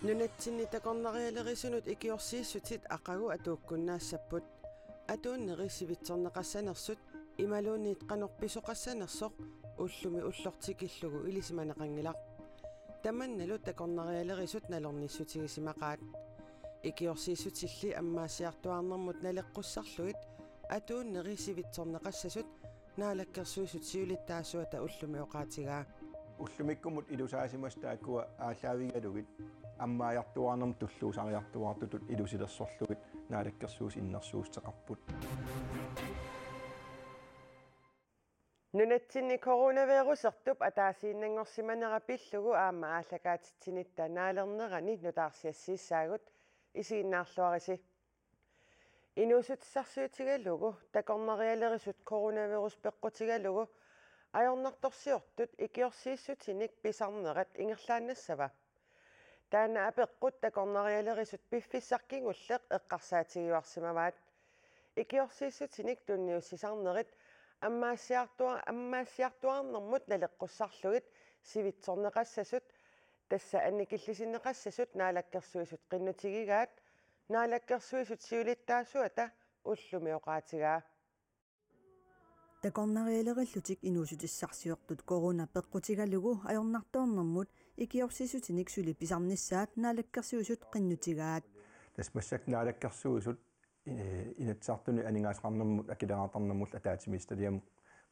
Nunatsinni takornarialerisunut ikiorsiissutit aqagu atuukkunnaassaput atuunnerisivitserneqassanersut imaluunniit qanorpisoqassanersoq ullumi ullortikillugu ilisimaneqangilaq tamannalu takornarialerisut nalornissutigisimaqaat ikiorsiissutilli ammaasiartuarnermut naleqqussarlugit atuunnerisivitserneqassasut naalakkersuisut siulittaasuata ullumi oqaatigaa ullumikkumut ilusaasimas taakkua aalaavigalugit аммаяртуарнерм туллуусариартуартутут илусилерсорлугит наалаккерсуус иннерсуустеқарпут нунатсинни коронавирусертуп атаасииннангорсиманерапиллугу аама ааллакаатитсинитта наалернерани нутаарсиассииссаагут исигиннаарлуариси инуусутиссарсуутигаллугу такорнериалерисут коронавирус пеққутигаллугу ajornartorsiortut ikiorsiissutinik pisarnerat ingerlaannassava taana apeqqut takornerialerisut piffissarkingulleq eqqarsaatigiuarsimavaat ikiorsiissutinik tunniussisarnerit аммаассиартуарнэрмут налеққуссарлугит сивитсорнеқассасут тасса анникиллисиннеқассасут наалаккерсуисут қиннутигигаат наалаккерсуисут сиулиттаасуата уллуми оqaатигаа такорнериалериллутик инуусутиссарсиортут корона пеққутигалугу ajornartoornermut ikiorsiisutinik suli pisarnissaat naалаккерсуисут qinнутигаат тасмассак наалаккерсуисут инатсартуни анингаасқарнэрмут акилераатарнэрмул атаатимисталиам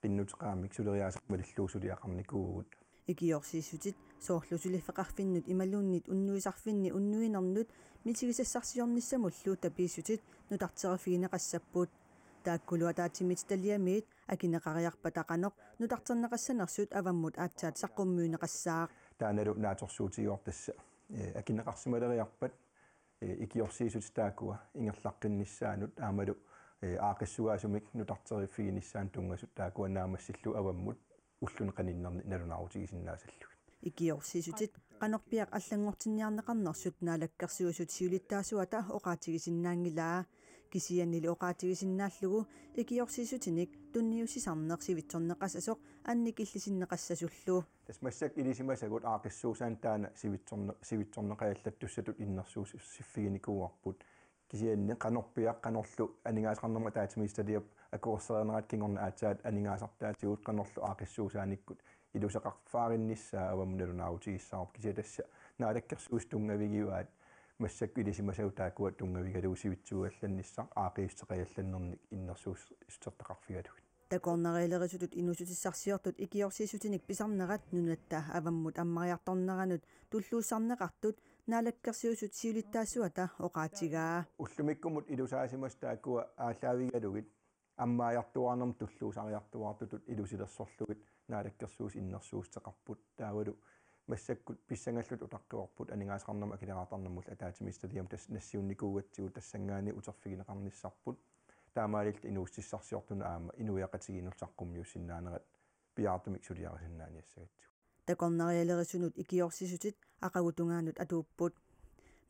qinнутеқаамик сулериасақмалиллуусулиақарникуугут ikiorsiissutит соорлусулиффеқарфиннут ималууннит уннуисарфинни уннуинернут митигисассарсиорниссамуллу тапииссутит нутартерфигинеқассаппут тааккулуа таатимит талиамиит акинеқариарпатақаноқ нутартернеқассанерсут аваммут аатсаат саққуммуинеқассаа тааналу нааторсуутигиортасса акинеқарсималериарпат ikiorsiisut taakua ingerlaqqinnissaanut aamalu aaqissugaasumik nutarteriffiginissaан tungasut taakua naamasillu avammut ulluneqaninnerni nalunarutigisinnaasallugit ikiorsiisutit qanorpiaq аллангортинниарнеқарнерсут наалаккерсуисут сиулиттаасуата оqaатигисиннаангилаа кисианнили оqaатигисиннааллугу ikiorsiisutiник тунниуссисарнерсивитсорнеқассасоқ анникиллисиннеқассасуллу тасмассак илисимасагут аақиссуусаан таана сивитсорнеқааллаттуссатут иннерсуус сиффигиникууарпут кисианни qanorpiaq qanorlu анингаасақарнерма таатимисталиап акуорсернерат кингорна аатсаат анингаасартаатигут qanorlu аақиссуусааниккут илусақарфаариннissaa авамнелунаарутигиссаарп кисиатасса наалаккерсуус тунгавигиуаат массак илисимасагу тааккуа тунгавигалуусивитсугалланнissaa аақиистеқаялланнерник иннерсуус истертеқарфигалугит такорнериалерисутут инусутиссарсиортут ikiorsiisuutinik pisarnerat nunatta avamмут аммариарторнеранут туллууссарнеқартут наалаккерсуусут сиулиттаассуата оqaатигаа уллумиккумут илусаасимас тааккуа аалаавигалугит аммааяртуарнерм туллуусариартуартутут илусилерсорлугит наалаккерсуус иннерсуустеқарпут таавалу массаккут писсангаллут утаққуарпут анингаасақарнерма акилераатарнэрмул атаатимисталиам тас нассиунникуугатсигу тассангаани утерфигинеқарниссарпут таамаалилт инууссиссарсиортуна аама инуяқатигинулсаққуммиуссиннаанерат пиаартумик сулиарисиннааниассагатсу такорнериалерисунут ikiorsiisutit aqagutунгаанут атууппут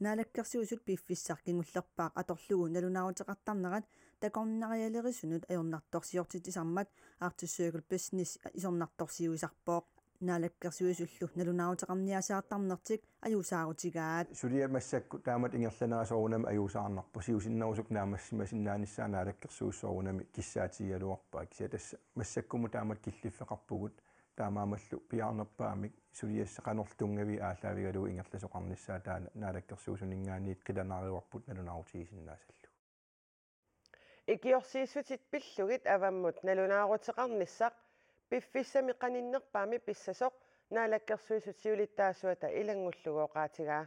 наалаккерсуусут пиффиссаркингуллерпаақ аторлугу налунаарутеқартарнерат такорнериалерисунут ajornartorsiortitisarmat Arctic Circle Business исорнарторсиуисарпооқ наалаккерсуисуллу налунаарутеқарниасаартарнертик аюусаарутигаат сулиамассакку таамат ингерланерасоорунами аюусаарнарпу сиусиннерусук наамассимасиннааниссаа наалаккерсуиссоорунами киссаатигалуарпаа кисиатасса массаккуму таамат киллиффеқарпугут таамаамаллу пиаарнерпаамик сулиассақанерлтунгави аалаавигалугу ингерласоқарниссаа таана наалаккерсуусунингаанниит қиланаариуарпут налунаарутигисиннаасаллу ikiorsiissutit pillugit avamмут налунаарутеқарниссақ пиффиссами qaninnerpaami pissasoq naалаккерсуисут сиулиттаасуата илангуллугооqaатигаа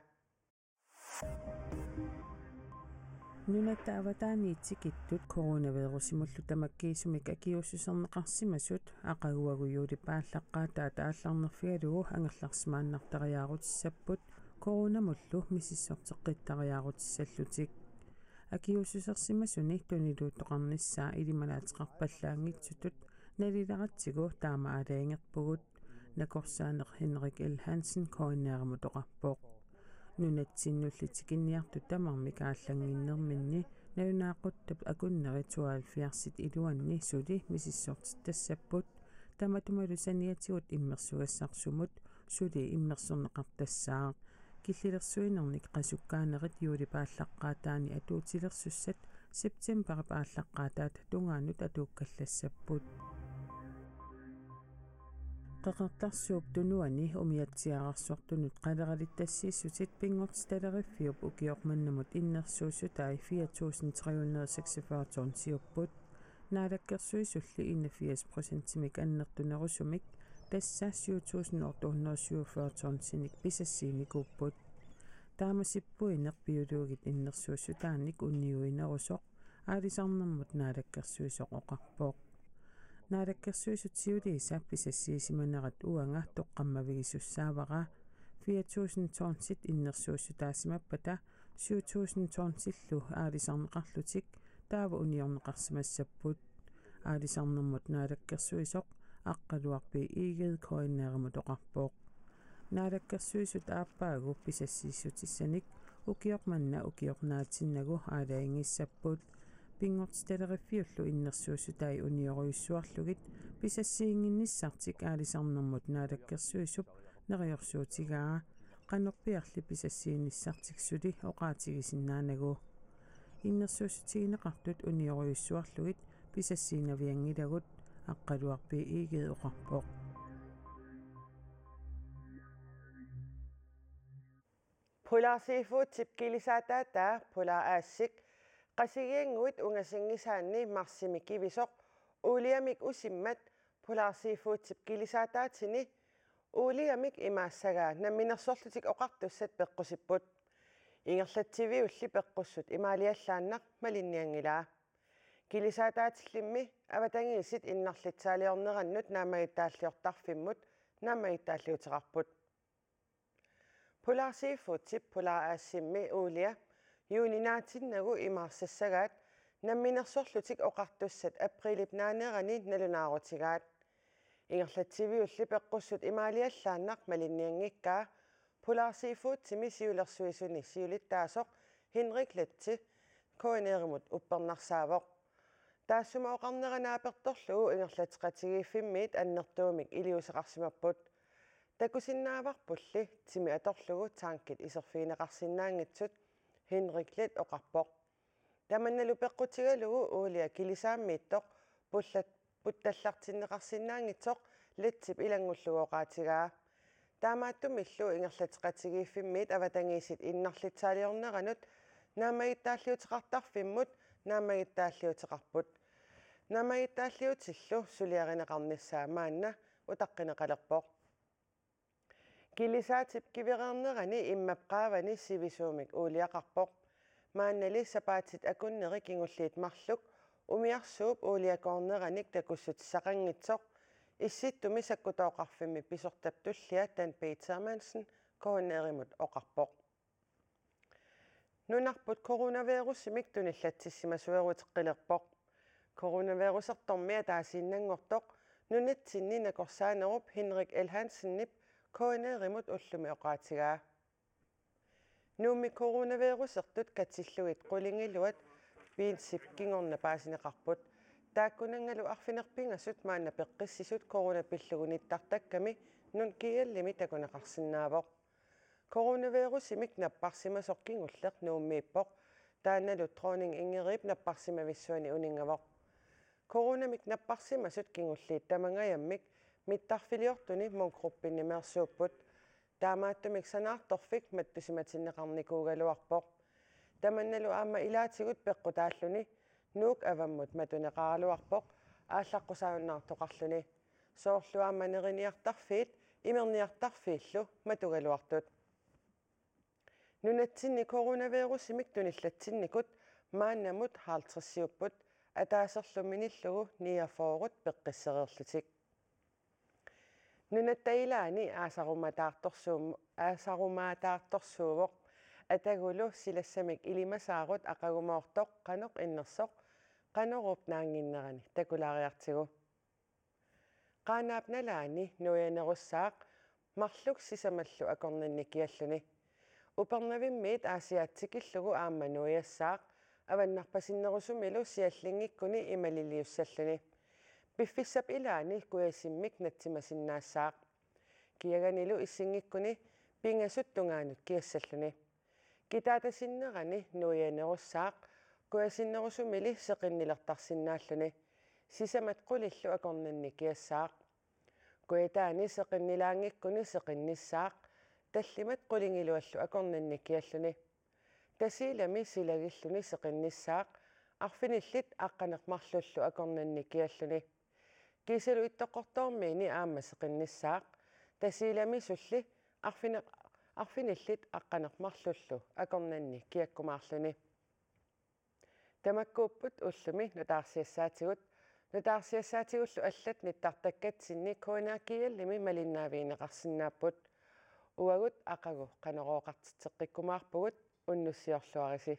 нунаттааватааниитсикиттут коронавирусимуллу тамаккиисумик акиуссусернеқарсимасут ақагуагуйуули пааллаққаатаа таалларнерфигалугу ангерларсимааннартариаарутиссаппут коронамуллу миссиссортеққиттариаарутиссаллутик акиуссусерсимасуни тунилуутоқарниссаа илималаатеқарпаллаангитсутут налиларатсигу таама алаангерпугут накорсаанеқ Henrik L. Hansen коиннеарамутоқарпоқ нунатсиннуллитикинниарту тамармик ааллангиннерминни налунаақуттап акуннери 72 илуанни сули миссиссортиттассаппут таматумалу саниатигут иммерсугассарсумут сули иммерсорнеқартассаа киллилерсуинерник qasukkaanеrit юулипааллаққаатаани атуутилерсуссат септембер пааллаққаатаат тунгаанут атууккаллассаппут qeqertarsuup tunuani umiatsiaqarsortunut qalералиттассииссутит пингортсталериффиуп укиорманнамут иннерсуусутаи 4346 торнсиуппут наалаккерсуисулли 81%-мик аннертунерусумик тасса 7847 торнсиник писассиимикууппут таамасиппуинеқ биологит иннерсуусутааник унниуинерусоқ аалисарнэрмут наалаккерсуисоқ оқарпоқ наалаккерсуисутсиулииса писассиисиманерат уанга тоққаммавигисуссаавара 4000 торнсит иннерсуусутаассимаппата 7000 торнсиллу аалисарнеқарлутик таава униорнеқарсимассаппут аалисарнэрмут наалаккерсуисоқ аққалуарпи иигед коиннеерамут оқарпоқ наалаккерсуисут ааппаагу писассииссутиссаник укиорманна укиорнаатсиннагу аалаингиссаппут пингортсталериффиуллу иннерсуусутаи униоруйуссуарлугит писассиингинниссартик аалисарнэрмут наалаккерсуисуп нериорсуутигаа qanорпиарли писассиинниссартиксули оqaатигисиннаанагу иннерсуусутигинеқартут униоруйуссуарлугит писассиинавиангилагут аққалуарпи иигед оқарпоқ Polarsifuut tipkilisaataa polarassik qasigianguit ungasinggisaanni marsimikkivisoq uuliamik usimmat polarsifuut tipkilisaataatini uuliamik imaassagaa namminersorlutik oqartussat peqqusipput ingerlatsiviulli peqqussut imaaliallaannaq malinniangilaa kilisaataatillimmi avatangiisit innarlitsaaliornerannut naamagitaalliortarfimmut naamagitaalliuteqarput polarsifuut polaraassimmi uulia юунинааатиннагу имаарсассагаат намминерсорлутик оқартуссат априлип наанерани налунаарутигаат ингерлатсивиулли пеққуссут имаалиаллааннақ малинниангиккаа поларсифуутсими сиулерсуисуни сиулиттаасоқ хинриклатти коинееримут уппернарсаавоқ таассума оқарнеранааперторлугу ингерлатеқатигииффиммиит аннертуумик илиусеқарсимаппут такусиннааварпулли тими аторлугу таанкит исерфиинеқарсинаангитсут Henriklet oqarpoq tamannalu peqqutigalugu uulia kilisaammiittoq puttallartinneqarsinnaangitsoq latsip ilangullugoqaatigaa taamaattumillu ingerlateqatigiiffimmit avatangiisit innarlitsaaliorneranut naamagitaalliuteqartarfimmut naamagitaalliuteqarput naamagitaalliutillu suliarineqarnissaa maanna utaqqinеqalerpoq Kilisaatip kiviqernerani immaqqaavani sivisuumik uuliaqarpoq maannali sapaatit akunnerik ingulliit marluk umiarsuup uuliakoorneranik takussutissaqanngitsoq issittumi sakkutooqarfimmi pisortaptullia tan Petermansen koonneerimut oqarpoq nunarput coronavirussimik tunillattissimasueruteqqilerpoq coronavirusertormia taasiinnangortoq nunatsinni nakorsaanerup Henrik L. Hansennip koineerimut ullumi oqaatigaa nuummi coronavirusertut katsilluit qulingiluat piinsip kingorna paasineqarput taakkunangalu arfinerpingasut maanna peqqissisut coronapillugunittartakkami nun kiallimi takuneqarsinnaavoq coronavirusimik napparsimasoqqingulleq nuummiippoq taannalu trooning ingerip napparsimavissuani uningavoq coronamik napparsimasut kingulliit tamangayammik mittarfiliortuni mongruppinnimersuupput taamaattumik sanaartorfik mattusimatinneqarnikuugaluarpoq tamannalu aama ilaatigut peqqutaalluni nuuk avammut matuneqaraluarpoq ааllaqqusaaunnaartoqarluni soorlu aama neriniartarfiit imerniartarfiillu matugaluartut nunatsinni coronavirusimik tunillatsinnikut maannamut haartrissiupput ataaserluminillugu niafoorut peqqissereerlutik nunattailaani aasarumaataartorsuuvoq atagulu silassamik ilimasaarut aqagumoortoq qanoq innersoq qanorup naanginnerani takulaariartigu qaanaapnalaani nuyanerussaaq marluk sisamallu akornannikialluni upernavimmiit aasiaatsikillugu aamma nuyassaaq avannarpasinnerusumilu siallingikkuni imaliliussalluni Biffissap ilaani kuyassimmik natsimasinnaassaaq kiaganilu issingikkuni pingasuttungaanut kiassalluni kitaatasinnerani nuianerussaaq kuasinnerusumili seqinnilertarsinnaalluni sisamat qulillu akornanni kiassaaq kuitaani seqinnilaangikkuni seqinnissaaq tallimat qulingiluallu akornanni kialluni tasiilami silagilluni seqinnissaaq arfinillit aqqaneqmarlullu akornanni kialluni kiisalu ittoqortoormiini aamma seqinnissaaq tasiilami sulli arfinillit aqqaneqmarlullu akornanni kiakkumaarluni tamakkuupput ullumi nutaarsiassaatигуллу аллат ниттартаккатсинни куунааkiallimi малиннаавиинеқарсиннааппут уагут ақагу қанерооқартитеққиккумаарпугут уннуссиорлуариси